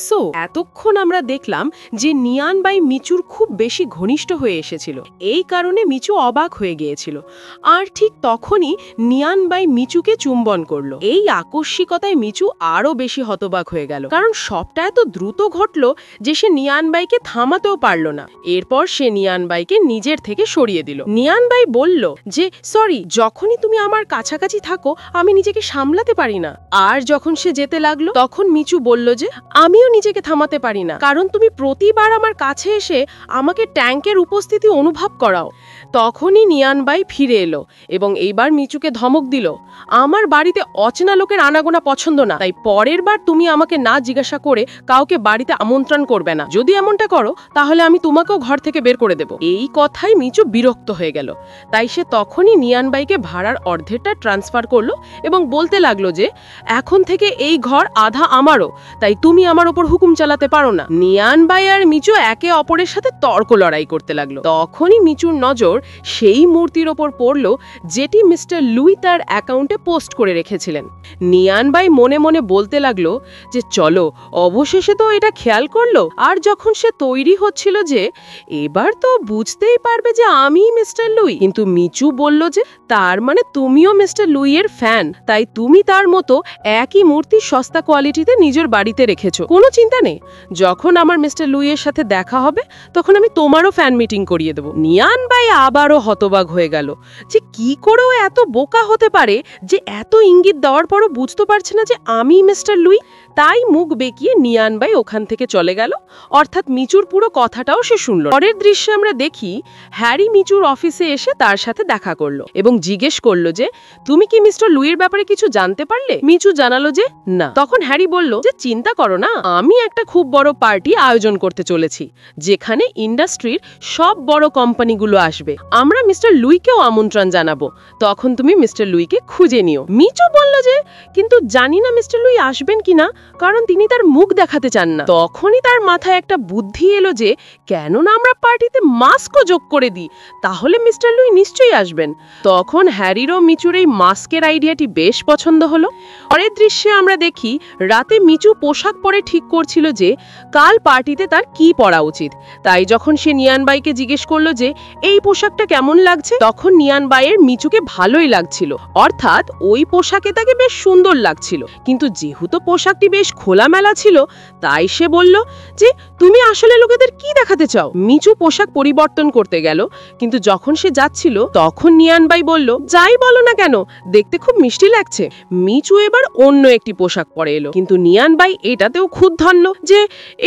So এতক্ষণ আমরা দেখলাম যে নিয়ানবাই মিচুর খুব বেশি ঘনিষ্ঠ হয়ে এসেছিল। এই কারণে মিচু অবাক হয়ে গিয়েছিল। আর ঠিক তখনই নিয়ানবাই মিচুকে চুম্বন করলো। এই আকস্মিকতায় মিচু আরো বেশি হতবাক হয়ে গেল, কারণ সবটা এত দ্রুত ঘটলো যে সে নিয়ানবাইকে থামাতেও পারল না। এরপর সে নিয়ানবাইকে নিজের থেকে সরিয়ে দিল। নিয়ানবাই বলল যে সরি, যখনই তুমি আমার কাছাকাছি থাকো আমি নিজেকে সামলাতে পারি না। আর যখন সে যেতে লাগলো তখন মিচু বলল যে আমিও নিজেকে থামাতে পারি না, কারণ তুমি প্রতিবার আমার কাছে এসে আমাকে ট্যাঙ্কের উপস্থিতি অনুভব করাও। তখনই নিয়ানবাই ফিরে এলো এবং এইবার মিচুকে ধমক দিল, আমার বাড়িতে অচেনা লোকের আনাগোনা পছন্দ না, তাই পরের বার তুমি আমাকে না জিজ্ঞাসা করে কাউকে বাড়িতে আমন্ত্রণ করবে না। যদি এমনটা করো তাহলে আমি তোমাকেও ঘর থেকে বের করে দেব। এই কথাই মিচু বিরক্ত হয়ে গেল। তাই সে তখনই নিয়ানবাইকে ভাড়ার অর্ধেকটা ট্রান্সফার করলো এবং বলতে লাগলো যে এখন থেকে এই ঘর আধা আমারও, তাই তুমি আমার ওপর হুকুম চালাতে পারো না। নিয়ানবাই আর মিচু একে অপরের সাথে তর্ক লড়াই করতে লাগলো। তখনই মিচুর নজর সেই মূর্তির ওপর পড়লো যেটি মিস্টার লুই তার অ্যাকাউন্টে পোস্ট করে রেখেছিলেন। নিয়ানবাই মনে মনে বলতে লাগলো যে চলো, অবশেষে তো এটা খেয়াল করলো। আর যখন সে তৈরি হচ্ছিল যে এবার তো বুঝতেই পারবে যে আমি মিস্টার লুই, কিন্তু মিচু বলল যে তার মানে তুমিও মিস্টার লুই এর ফ্যান, তাই তুমি তার মতো একই মূর্তি সস্তা কোয়ালিটিতে নিজের বাড়িতে রেখেছো। কোনো চিন্তা নেই, যখন আমার মিস্টার লুই এর সাথে দেখা হবে তখন আমি তোমারও ফ্যান মিটিং করিয়ে দেবো। নিয়ানবাই আবারও হতবাক হয়ে গেল যে কি করেও এত বোকা হতে পারে যে এত ইঙ্গিত দেওয়ার পরও বুঝতে পারছে না যে আমি মিস্টার লুই। তাই মুখ বেঁকিয়ে নিয়ানবাই ওখান থেকে চলে গেল, অর্থাৎ মিচুর পুরো কথাটাও সে শুনল। পরের দৃশ্যে আমরা দেখি হ্যারি মিচুর অফিসে এসে তার সাথে দেখা করলো এবং জিজ্ঞেস করলো যে তুমি কি মিস্টার লুইয়ের ব্যাপারে কিছু জানতে পারলে? মিচু জানালো যে না। তখন হ্যারি বলল যে চিন্তা করো না, আমি একটা খুব বড় পার্টি আয়োজন করতে চলেছি যেখানে ইন্ডাস্ট্রির সব বড় কোম্পানিগুলো আসবে। আমরা মিস্টার লুইকেও আমন্ত্রণ জানাবো, তখন তুমি মিস্টার লুইকে খুঁজে নিও। মিচু বলল যে কিন্তু জানি না মিস্টার লুই আসবেন কিনা, কারণ তিনি তার মুখ দেখাতে চান না। তখনই তার মাথায় একটা বুদ্ধি এলো যে কেন না আমরা পার্টিতে মাস্কও যোগ করে দিই, তাহলে মিস্টার লুই নিশ্চয়ই আসবেন। তখন হ্যারির ও মিচুর এই মাস্কের আইডিয়াটি বেশ পছন্দ হলো। পরের দৃশ্যে আমরা দেখি রাতে মিচু পোশাক পরে ঠিক করছিল যে কাল পার্টিতে তার কি পরা উচিত। তাই যখন সে নিয়ানবাইকে জিজ্ঞেস করলো যে এই পোশাকটা কেমন লাগছে, তখন নিয়ানবাইয়ের মিচুকে ভালোই লাগছিল, অর্থাৎ ওই পোশাকে তাকে বেশ সুন্দর লাগছিল। কিন্তু যেহেতু পোশাকটি বেশ খোলামেলা ছিল তাই সে বলল যে তুমি আসলে লোকেদের কি দেখাতে চাও। মিচু পোশাক পরিবর্তন করতে গেল, কিন্তু যখন সে যাচ্ছিল তখন নিয়ানবাই বলল যাই বলো না কেন, দেখতে খুব মিষ্টি লাগছে। মিচু এবার অন্য একটি পোশাক পরে এলো, কিন্তু নিয়ানবাই এটাতেও ক্ষুব্ধ যে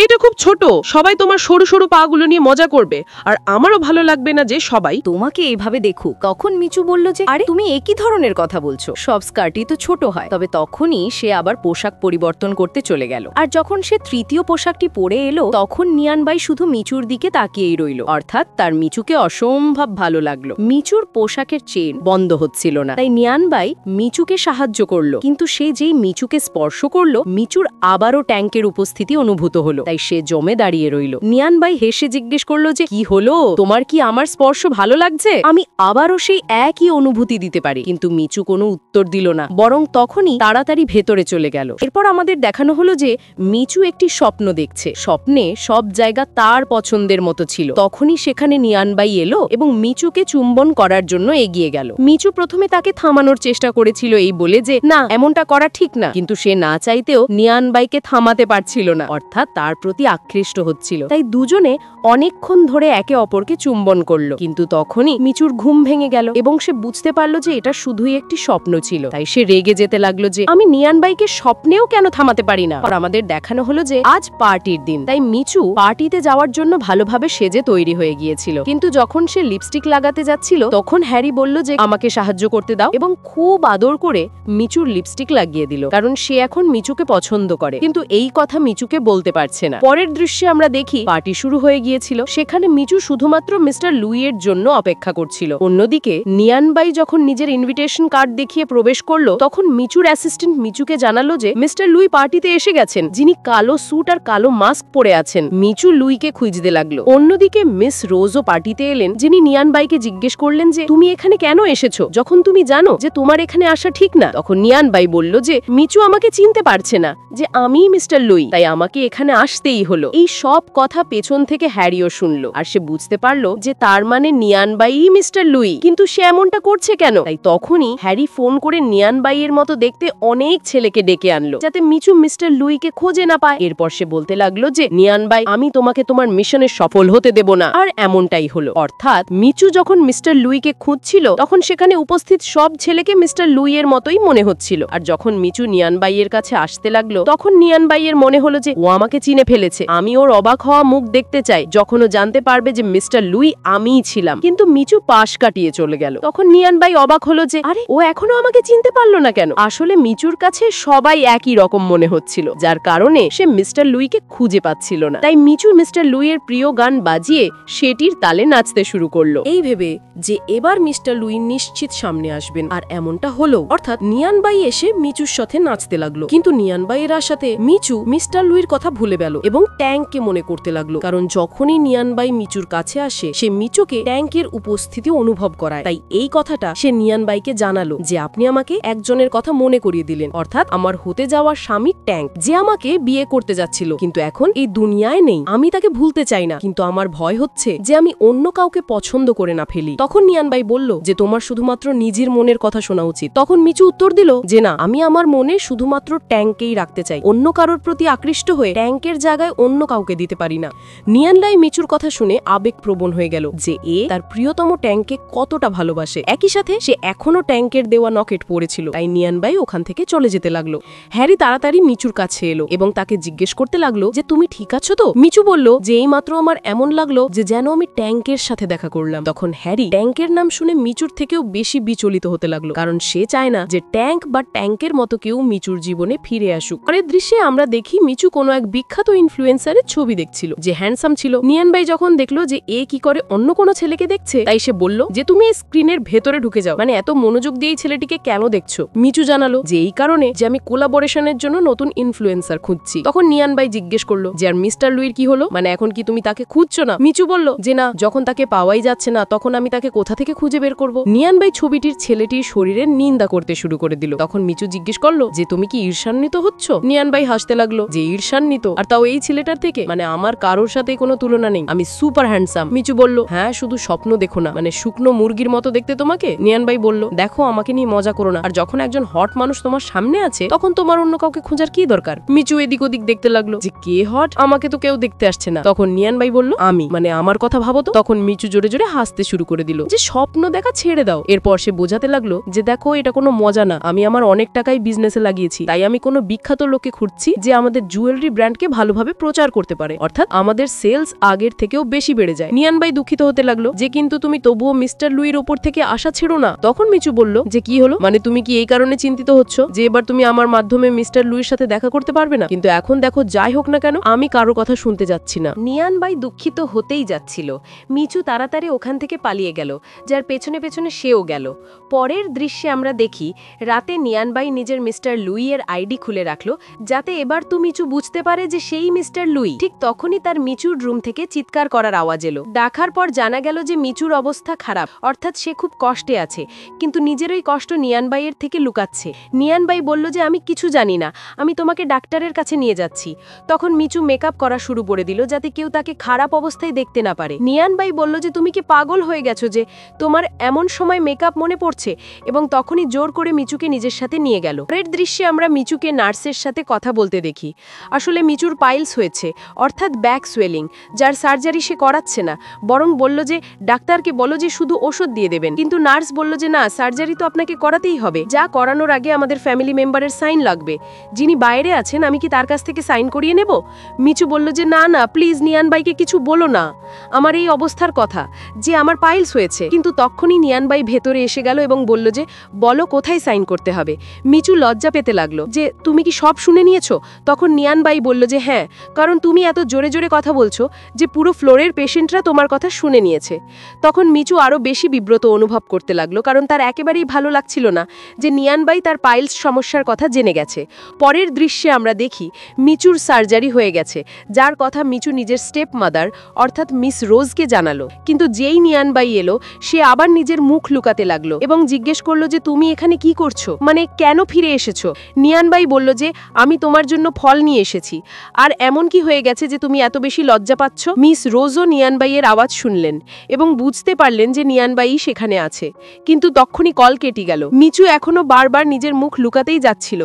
এটা খুব ছোট, সবাই তোমার সরু সরু পা গুলো নিয়ে মজা করবে, আর আমারও ভালো লাগবে না যে সবাই তোমাকে এভাবে দেখুক। তখন মিচু বলল যে আরে তুমি একই ধরনের কথা বলছো, সব স্কার্টই তো ছোট হয়। তবে তখনই সে আবার পোশাক পরিবর্তন করতে চলে গেল। আর যখন সে তৃতীয় পোশাকটি পরে এলো তখন নিয়ানবাই শুধু মিচুর দিকে তাকিয়েই রইল, অর্থাৎ তার মিচুকে অসম্ভব ভালো লাগলো। মিচুর পোশাকের চেন বন্ধ হচ্ছিল না, তাই নিয়ানবাই মিচুকে সাহায্য করলো। কিন্তু সে যেই মিচুকে স্পর্শ করলো, মিচুর আবারও ট্যাঙ্কের উপস্থিতি অনুভূত হলো, তাই সে জমে দাঁড়িয়ে রইল। নিয়ানবাই হেসে জিজ্ঞেস করলো যে কি হলো, তোমার কি আমার স্পর্শ ভালো লাগছে? আমি আবারও সেই একই অনুভূতি দিতে পারি। কিন্তু মিচু কোনো উত্তর দিল না, বরং তখনই তাড়াতাড়ি ভেতরে চলে গেল। এরপর আমাদের দেখানো হলো যে মিচু একটি স্বপ্ন দেখছে। স্বপ্নে সব জায়গা তার পছন্দের মতো ছিল। তখনই সেখানে নিয়ানবাই এলো এবং মিচুকে চুম্বন করার জন্য এগিয়ে গেল। মিচু প্রথমে তাকে থামানোর চেষ্টা করেছিল এই বলে যে না, এমনটা করা ঠিক না, কিন্তু সে না চাইতেও নিয়ানবাইকে থামাতে পারছিল না, অর্থাৎ তার প্রতি আকৃষ্ট হচ্ছিল। তাই দুজনে অনেকক্ষণ ধরে একে অপরকে চুম্বন করলো। কিন্তু তখনই মিচুর ঘুম ভেঙে গেল এবং সে বুঝতে পারলো যে এটা শুধুই একটি স্বপ্ন ছিল। তাই সে রেগে যেতে লাগলো যে আমি নিয়ানবাইকে স্বপ্নেও কেন থামাতে পারি না। আর আমাদের দেখানো হলো যে আজ পার্টির দিন, তাই মিচু পার্টিতে যাওয়ার জন্য ভালোভাবে সেজে তৈরি হয়ে গিয়েছিল। কিন্তু যখন সে লিপস্টিক লাগাতে যাচ্ছিল তখন হ্যারি বলল যে আমাকে সাহায্য করতে দাও, এবং খুব আদর করে মিচুর লিপস্টিক লাগিয়ে দিল, কারণ সে এখন মিচুকে পছন্দ করে। কিন্তু এই কথা মিচুকে বলতে পারছে না। পরের দৃশ্যে আমরা দেখি পার্টি শুরু হয়ে গিয়েছিল। সেখানে মিচু শুধুমাত্র মিস্টার লুই এর জন্য অপেক্ষা করছিল। অন্যদিকে নিয়ানবাই যখন নিজের ইনভিটেশন কার্ড দেখিয়ে প্রবেশ করলো তখন মিচুর অ্যাসিস্ট্যান্ট মিচুকে জানালো যে মিস্টার লুই পার্টিতে এসে গেছেন, যিনি কালো স্যুট আর কালো মাস্ক পরে আছেন। মিচু লুইকে খুঁজতে লাগলো। অন্যদিকে মিস রোজও পার্টিতে এলেন, যিনি নিয়ান বাইকে জিজ্ঞেস করলেন যে তুমি এখানে কেন এসেছো যখন তুমি জানো যে তোমার এখানে আসা ঠিক না। তখন নিয়ান বাই বলল যে মিচু আমাকে চিনতে পারছে না, যে আমিই মিস্টার লুই, তাই আমাকে এখানে আসতেই হলো। এই সব কথা পেছন থেকে হ্যারিও শুনলো, আর সে বুঝতে পারলো যে তার মানে নিয়ান বাইই মিস্টার লুই। কিন্তু সে এমনটা করছে কেন? তাই তখনই হ্যারি ফোন করে নিয়ান বাইয়ের মতো দেখতে অনেক ছেলেকে ডেকে আনলো, যাতে মিচু মিস্টার লুইকে খোঁজে না পায়। এরপর সে বলতে লাগলো যে নিয়ান বাই, আমি তোমাকে তোমার মিশনে সফল হতে দেব না। আর এমনটাই হলো। অর্থাৎ মিচু যখন মিস্টার লুইকে খুঁজছিল তখন সেখানে উপস্থিত সব ছেলেকে মিস্টার লুই এর মতোই মনে হচ্ছিল। আর যখন মিচু নিয়ান বাইয়ের কাছে আসতে লাগলো তখন নিয়ান বাইয়ের মনে হলো যে ও আমাকে চিনে ফেলেছে, আমি ওর অবাক হওয়া মুখ দেখতে চাই যখন ও জানতে পারবে যে মিস্টার লুই আমিই ছিলাম। কিন্তু মিচু পাশ কাটিয়ে চলে গেল। তখন নিয়ান বাই অবাক হলো যে আরে ও এখনো আমাকে চিনতে পারলো না কেন। আসলে মিচুর কাছে সবাই একই রকম মনে হচ্ছিল, যার কারণে সে মিস্টার লুইকে খুঁজে পাচ্ছিল না। তাই মিচু মিস্টার লুইয়ের প্রিয় গান বাজিয়ে সেটির তালে নাচতে শুরু করলো, এই ভেবে যে এবার মিস্টার লুই নিশ্চিত সামনে আসবেন। আর এমনটা হলো। অর্থাৎ নিয়ান বাই এসে মিচুর সাথে নাচতে লাগলো। কিন্তু নিয়ান বাইয়ের সাথে মিচু মিস্টার লুইয়ের কথা ভুলে গেল এবং ট্যাঙ্ককে মনে করতে লাগলো। কারণ যখনই নিয়ান বাই মিচুর কাছে আসে সে মিচুকে ট্যাঙ্কের উপস্থিতি অনুভব করায়। তাই এই কথাটা সে নিয়ান বাইকে জানালো যে আপনি আমাকে একজনের কথা মনে করিয়ে দিলেন, অর্থাৎ আমার হতে যাওয়া স্বামী ট্যাঙ্ক, যে আমাকে বিয়ে করতে যাচ্ছিল কিন্তু এখন এই দুনিয়ায় নেই। আমি তাকে ভুলতে চাই না, কিন্তু আমার ভয় হচ্ছে যে আমি অন্য কাউকে পছন্দ করে না ফেলি। তখন নিয়ান বাই বলল যে তোমার শুধুমাত্র নিজের মনের কথা শোনা উচিত। তখন মিচু উত্তর দিল যে না, আমি আমার মনে শুধুমাত্র ট্যাঙ্ককেই রাখতে চাই, অন্য কারোর প্রতি আকৃষ্ট হয়ে ট্যাঙ্কের জায়গায় অন্য কাউকে দিতে পারি না। নিয়ান লাই মিচুর কথা শুনে আবেগপ্রবণ হয়ে গেল যে এ তার প্রিয়তম ট্যাঙ্ককে কতটা ভালোবাসে। একই সাথে সে এখনো ট্যাঙ্কের দেওয়া নকেট পড়েছিল, তাই নিয়ান বাই ওখান থেকে চলে যেতে লাগলো। হ্যারি তাড়াতাড়ি মিচুর কাছে এলো এবং তাকে জিজ্ঞেস করতে লাগলো যে তুমি ঠিক আছো তো? মিচু বলল যে এই মাত্র আমার এমন লাগলো যে যেন আমি ট্যাঙ্কের সাথে দেখা করলাম। তখন হ্যারি ট্যাঙ্কের নাম শুনে মিচুর থেকেও বেশি বিচলিত হতে লাগলো, কারণ সে চায় না যে ট্যাঙ্ক বা ট্যাঙ্কের মতো কেউ মিচুর জীবনে ফিরে আসুক। পরের দৃশ্যে আমরা দেখি মিচু কোনো এক বিখ্যাত ইনফ্লুয়েন্সারের ছবি দেখছিল যে হ্যান্ডসাম ছিল। নিয়ান বাই যখন দেখলো যে এ কি করে অন্য কোনো ছেলেকে দেখছে, তাই সে বলল যে তুমি এই স্ক্রিনের ভেতরে ঢুকে যাও, মানে এত মনোযোগ দিয়ে এই ছেলেটিকে কেন দেখছো? মিচু জানালো যে এই কারণে যে আমি কোলাবোরেশনের জন্য নতুন ইনফ্লুয়েন্সার খুঁজছি। তখন নিয়ান বাই জিজ্ঞেস করলো যে আর মিস্টার লুইর কি হলো, মানে এখন কি তুমি তাকে খুঁজছো না? মিচু বলল যে না, যখন তাকে পাওয়াই যাচ্ছে না তখন আমি তাকে কোথা থেকে খুঁজে বের করব। নিয়ান বাই ছবিটির ছেলেটির শরীরের নিন্দা করতে শুরু করে দিল। তখন মিচু জিজ্ঞেস করলো যে তুমি কি ঈর্ষান্বিত হচ্ছ? নিয়ান বাই হাসতে লাগলো যে ঈর্ষান্বিত? আর তাও এই ছেলেটার থেকে? মানে আমার কারোর সাথে কোনো তুলনা নেই, আমি সুপার হ্যান্ডসাম। মিচু বলল হ্যাঁ, শুধু স্বপ্ন দেখো না, মানে শুকনো মুরগির মতো দেখতে তোমাকে। নিয়ান বাই বলল দেখো, আমাকে নিয়ে মজা করো না, আর যখন একজন হট মানুষ তোমার সামনে আছে তখন তোমার অন্য কাউকে খোঁজার কি দরকার? মিচু এদিক ওদিক দেখতে লাগলো যে কে হট, আমাকে তো কেউ দেখতে আসছে না। তখন নিয়ান বাই বলল আমি, মানে আমার কথা ভাবো তো। তখন মিচু জোরে জোরে হাসতে শুরু করে দিল যে স্বপ্ন দেখা ছেড়ে দাও। এরপর সে বোঝাতে লাগলো যে দেখো, এটা কোনো মজা না, আমি আমার অনেক টাকাই বিজনেসে লাগিয়েছি, তাই আমি কোনো বিখ্যাত লোককে খুঁজছি যে আমাদের জুয়েলারি ব্র্যান্ডকে ভালোভাবে প্রচার করতে পারে, অর্থাৎ আমাদের সেলস আগের থেকেও বেশি বেড়ে যায়। নিয়ান বাই দুঃখিত হতে লাগলো যে কিন্তু তুমি তবুও মিস্টার লুইর ওপর থেকে আশা ছেড়ো না। তখন মিচু বলল যে কি হলো, মানে তুমি কি এই কারণে চিন্তিত হচ্ছ যে এবার তুমি আমার মাধ্যমে মিস্টার লুইর সাথে দেখা করতে পারবে না? কিন্তু এখন দেখো, যাই হোক না কেন, আমি কারো কথা শুনতে যাচ্ছি না। নিয়ান বাই দুঃখিত হতেই যাচ্ছিল। মিচু তাড়াতাড়ি ওখান থেকে পালিয়ে গেল, যার পেছনে পেছনে সেও গেল। পরের দৃশ্যে আমরা দেখি রাতে নিয়ান বাই নিজের মিস্টার লুই এর আইডি খুলে রাখলো, যাতে এবার তো মিচু বুঝতে পারে যে সেই মিস্টার লুই। ঠিক তখনই তার মিচুর রুম থেকে চিৎকার করার আওয়াজ এলো। দেখার পর জানা গেল যে মিচুর অবস্থা খারাপ, অর্থাৎ সে খুব কষ্টে আছে, কিন্তু নিজের ওই কষ্ট নিয়ান বাইয়ের থেকে লুকাচ্ছে। নিয়ান বাই বলল যে আমি কিছু জানি না, আমি তোমাকে ডাক্তারের কাছে নিয়ে যাচ্ছি। তখন মিচু মেকআপ করা শুরু করে দিল যাতে কেউ তাকে খারাপ অবস্থায় দেখতে না পারে। নিয়ান বাই বলল যে তুমি কি পাগল হয়ে গেছো যে তোমার এমন সময় মেকআপ মনে পড়ছে, এবং তখনই জোর করে মিচুকে নিজের সাথে নিয়ে গেল। পরের দৃশ্যে আমরা মিচুকে নার্সের সাথে কথা বলতে দেখি। আসলে মিচুর পাইলস হয়েছে, অর্থাৎ ব্যাক সোয়েলিং, যার সার্জারি সে করাচ্ছে না, বরং বলল যে ডাক্তারকে বলো যে শুধু ওষুধ দিয়ে দেবেন। কিন্তু নার্স বলল যে না, সার্জারি তো আপনাকে করাতেই হবে, যা করানোর আগে আমাদের ফ্যামিলি মেম্বারের সাইন লাগবে। যিনি বাইরে আছেন, আমি কি তার কাছ থেকে সাইন করিয়ে নেব? মিচু বলল যে না না, প্লিজ নিয়ান বাইকে কিছু বলো না, আমার এই অবস্থার কথা, যে আমার পাইলস হয়েছে। কিন্তু তখনই নিয়ান বাই ভেতরে এসে গেল এবং বলল যে বলো কোথায় সাইন করতে হবে। মিচু লজ্জা পেতে লাগলো যে তুমি কি সব শুনে নিয়েছো? তখন নিয়ান বাই বলল যে হ্যাঁ, কারণ তুমি এত জোরে জোরে কথা বলছো যে পুরো ফ্লোরের পেশেন্টরা তোমার কথা শুনে নিয়েছে। তখন মিচু আরো বেশি বিব্রত অনুভব করতে লাগলো, কারণ তার একেবারেই ভালো লাগছিল না যে নিয়ান বাই তার পাইলস সমস্যার কথা জেনে গেছে। পরের দৃশ্যে আমরা দেখি মিচুর সার্জারি হয়ে গেছে, যার কথা মিচু নিজের স্টেপ মাদার অর্থাৎ মিস রোজকে জানালো। কিন্তু যেই নিয়ানবাই এলো সে আবার নিজের মুখ লুকাতে লাগলো এবং জিজ্ঞেস করলো যে তুমি এখানে কি করছো, মানে কেন ফিরে এসেছো। নিয়ানবাই বলল যে আমি তোমার জন্য ফল নিয়ে এসেছি, আর এমন কি হয়ে গেছে যে তুমি এত বেশি লজ্জা পাচ্ছ। মিস রোজও নিয়ানবাইয়ের আওয়াজ শুনলেন এবং বুঝতে পারলেন যে নিয়ানবাই সেখানে আছে, কিন্তু তখনই কল কেটে গেল। মিচু এখনো বারবার নিজের মুখ লুকাতেই যাচ্ছিল।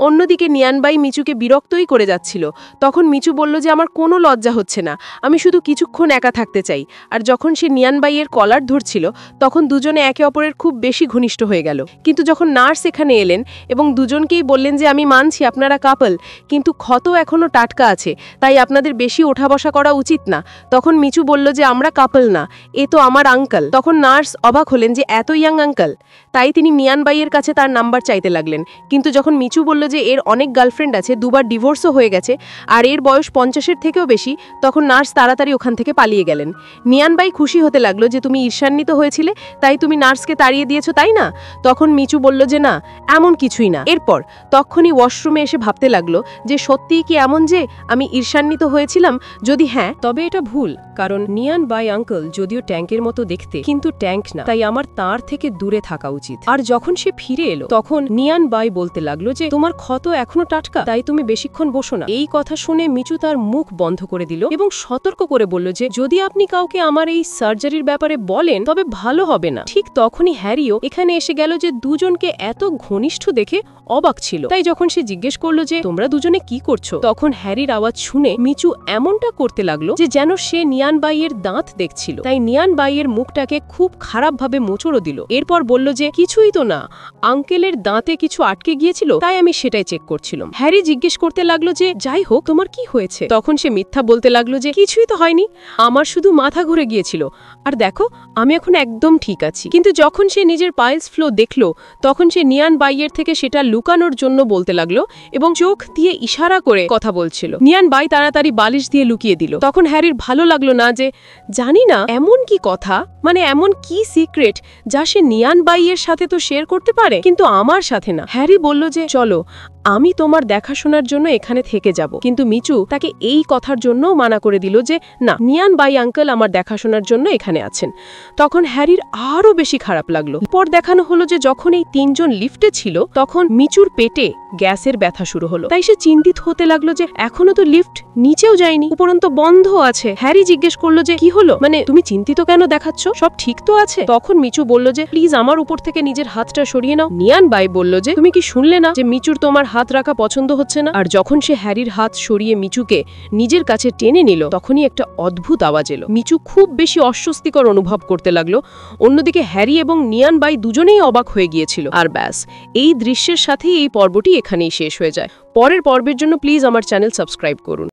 অন্যদিকে নিয়ানবাই মিচুকে বিরক্তই করে যাচ্ছিল। তখন মিচু বলল যে আমার কোনো লজ্জা হচ্ছে না, আমি শুধু কিছুক্ষণ একা থাকতে চাই। আর যখন সে নিয়ানবাইয়ের কলার ধরছিল তখন দুজনে একে অপরের খুব বেশি ঘনিষ্ঠ হয়ে গেল। কিন্তু যখন নার্স এখানে এলেন এবং দুজনকেই বললেন যে আমি মানছি আপনারা কাপল, কিন্তু ক্ষত এখনো টাটকা আছে, তাই আপনাদের বেশি ওঠা বসা করা উচিত না। তখন মিচু বলল যে আমরা কাপল না, এ তো আমার আঙ্কেল। তখন নার্স অবাক হলেন যে এত ইয়াং আঙ্কেল, তাই তিনি নিয়ানবাইয়ের কাছে তার নাম্বার চাইতে লাগলেন। কিন্তু যখন মিচু বলল যে এর অনেক গার্লফ্রেন্ড আছে, 2বার ডিভোর্সও হয়ে গেছে, আর এর বয়স 50-এর থেকেও বেশি, তখন নার্স তাড়াতাড়ি ওখান থেকে পালিয়ে গেলেন। নিয়ানবাই খুশি হতে লাগলো যে তুমি ঈর্ষান্বিত হয়েছিলে, তাই তুমি নার্সকে তাড়িয়ে দিয়েছো, তাই না? তখন মিচু বলল যে না, এমন কিছুই না। এরপর তখনই ওয়াশরুমে এসে ভাবতে লাগলো যে সত্যিই কি এমন যে আমি ঈর্ষান্বিত হয়েছিলাম? যদি হ্যাঁ, তবে এটা ভুল, কারণ নিয়ানবাই আঙ্কেল যদিও ট্যাঙ্কের মতো দেখতে, কিন্তু ট্যাঙ্ক না, তাই আমার তার থেকে দূরে থাকা উচিত। আর যখন সে ফিরে এলো তখন নিয়ানবাই বলতে লাগলো যে তোমার ক্ষত এখনো টাটকা, তাই তুমি বেশিক্ষণ বসো না। এই কথা শুনে মিচু তার মুখ বন্ধ করে দিল এবং সতর্ক করে বলল যে যদি আপনি কাউকে আমার এই সার্জারির ব্যাপারে বলেন তবে ভালো হবে না। ঠিক তখনই হ্যারিও এখানে এসে গেল, যে দুজনকে এত ঘনিষ্ঠ দেখে অবাক ছিল। তাই যখন সে জিজ্ঞেস করলো যে তোমরা দুজনে কি করছো, তখন হ্যারির আওয়াজ শুনে মিচু এমনটা করতে লাগলো যে যেন সে নিয়ানবাইয়ের দাঁত দেখছিল। তাই নিয়ানবাইয়ের মুখটাকে খুব খারাপভাবে মোচড়ও দিল। এরপর বলল যে কিছুই তো না, আঙ্কেলের দাঁতে কিছু আটকে গিয়েছিল, তাই আমি সেটাই চেক করছিলাম। হ্যারি জিজ্ঞেস করতে লাগলো যে যাই হোক তোমার কি হয়েছে। তখন সে মিথ্যা বলতে লাগলো যে কিছুই তো হয়নি, আমার শুধু মাথা ঘুরে গিয়েছিল, আর দেখো আমি এখন একদম ঠিক আছি। কিন্তু যখন সে নিজের পাইলস ফ্লো দেখলো তখন সে নিয়ানবাইয়ের থেকে সেটা লুকানোর জন্য বলতে লাগলো এবং চোখ দিয়ে ইশারা করে কথা বলছিল। নিয়ানবাই তাড়াতাড়ি বালিশ দিয়ে লুকিয়ে দিল। তখন হ্যারির ভালো লাগলো না, যে জানি না এমন কি কথা, মানে এমন কি সিক্রেট যা সে নিয়ানবাইয়ের সাথে তো শেয়ার করতে পারে, কিন্তু আমার সাথে না। হ্যারি বলল যে চলো আমি তোমার দেখাশোনার জন্য এখানে থেকে যাব। কিন্তু মিচু তাকে এই কথার জন্য মানা করে দিল যে না, নিয়ানবাই আঙ্কেল আমার দেখাশোনার জন্য এখানে আছেন। তখন হ্যারির আরো বেশি খারাপ লাগলো। পর দেখানো হলো যে যখন এই তিনজন লিফটে ছিল তখন মিচুর পেটে গ্যাসের ব্যথা শুরু হলো। তাই সে চিন্তিত হতে লাগলো যে এখনো তো লিফট নিচেও যায়নি, উপরন্ত বন্ধ আছে। হ্যারি জিজ্ঞেস করলো যে কি হলো, মানে তুমি চিন্তিত কেন দেখাচ্ছ, সব ঠিক তো আছে? তখন মিচু বলল যে প্লিজ আমার উপর থেকে নিজের হাতটা সরিয়ে নাও। নিয়ানবাই বলল যে তুমি কি শুনলে না যে মিচুর তোমার হাত রাখা পছন্দ হচ্ছে না? আর যখন সে হ্যারির হাত সরিয়ে মিচুকে নিজের কাছে টেনে নিল তখনই একটা অদ্ভুত আওয়াজ এলো। মিচু খুব বেশি অস্বস্তিকর অনুভব করতে লাগলো। অন্যদিকে হ্যারি এবং নিয়ানবাই দুজনেই অবাক হয়ে গিয়েছিল। আর ব্যাস, এই দৃশ্যের সাথেই এই পর্বটি এখানেই শেষ হয়ে যায়। পরের পর্বের জন্য প্লিজ আমার চ্যানেল সাবস্ক্রাইব করুন।